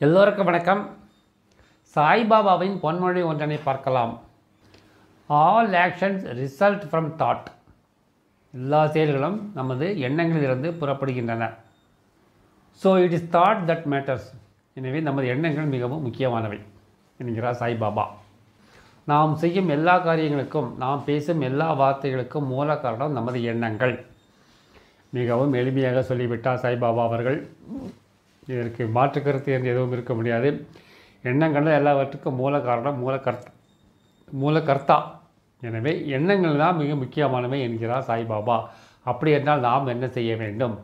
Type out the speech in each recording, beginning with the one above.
எல்லோருக்கும் வணக்கம். சாய்பாபாவின் பொன்மொழி ஒன்றனை பார்க்கலாம். All actions result from thought. எல்லா செயல்களும் நமது எண்ணங்களிலிருந்து புறப்படுகின்றன. So it is thought that matters. எனவே நமது எண்ணங்கள் மிகவும் முக்கியமானவை என்கிறார் சாய்பாபா. நாம் செய்யும் எல்லா காரியங்களுக்கும், நாம் பேசும் எல்லா வார்த்தைகளுக்கும் மூல காரணம் நமது எண்ணங்கள். மிகவும் எளிமையாக சொல்லிவிட்டார் சாய்பாபா அவர்கள். இதற்கு மாற்று கருத்து என்று எதுவும் இருக்க முடியாது. எண்ணங்கள் எல்லாவற்றுக்கும் மூல காரணம், மூலகர்த்தா. எனவே எண்ணங்கள் தான் மிக முக்கியமானவை என்கிறார் சாய்பாபா. அப்படி என்றால் நாம் என்ன செய்ய வேண்டும்?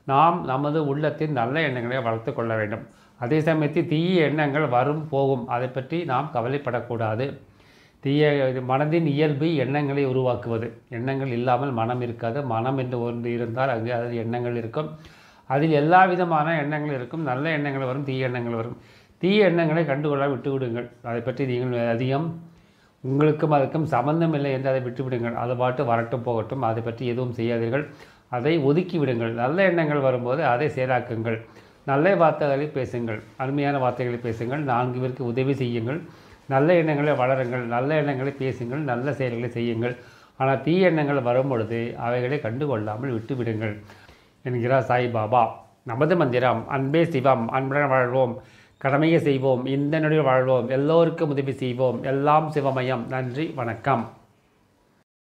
நாம் நமது உள்ளத்தின் நல்ல எண்ணங்களை வளர்த்து கொள்ள வேண்டும். அதே சமயத்தில் தீய எண்ணங்கள் வரும் போகும், அதை பற்றி நாம் கவலைப்படக்கூடாது. மனதின் இயல்பு எண்ணங்களை உருவாக்குவது. எண்ணங்கள் இல்லாமல் மனம் இருக்காது. மனம் என்று ஒன்று இருந்தால் அங்கே அது எண்ணங்கள் இருக்கும். அதில் எல்லா விதமான எண்ணங்கள் இருக்கும். நல்ல எண்ணங்கள் வரும், தீய எண்ணங்கள் வரும். தீய எண்ணங்களை கண்டுகொள்ள விட்டுவிடுங்கள். அதை பற்றி நீங்கள் அதிகம் உங்களுக்கும் அதுக்கும் சம்பந்தம் இல்லை என்று அதை விட்டுவிடுங்கள். அது பாட்டு வரட்டும் போகட்டும், அதை பற்றி எதுவும் செய்யாதீர்கள். அதை ஒதுக்கி விடுங்கள். நல்ல எண்ணங்கள் வரும்போது அதை செயலாக்குங்கள். நல்ல வார்த்தைகளை பேசுங்கள், அருமையான வார்த்தைகளை பேசுங்கள். 4 பேருக்கு உதவி செய்யுங்கள். நல்ல எண்ணங்களை வளருங்கள். நல்ல எண்ணங்களை பேசுங்கள். நல்ல செயல்களை செய்யுங்கள். ஆனால் தீய எண்ணங்கள் வரும்பொழுது அவைகளை கண்டுகொள்ளாமல் விட்டுவிடுங்கள் என்கிறார் சாய்பாபா. நமது மந்திரம் அன்பே சிவம். அன்புடன் வாழ்வோம், கடமையை செய்வோம், இந்த நொடியில் வாழ்வோம், எல்லோருக்கும் உதவி செய்வோம். எல்லாம் சிவமயம். நன்றி, வணக்கம்.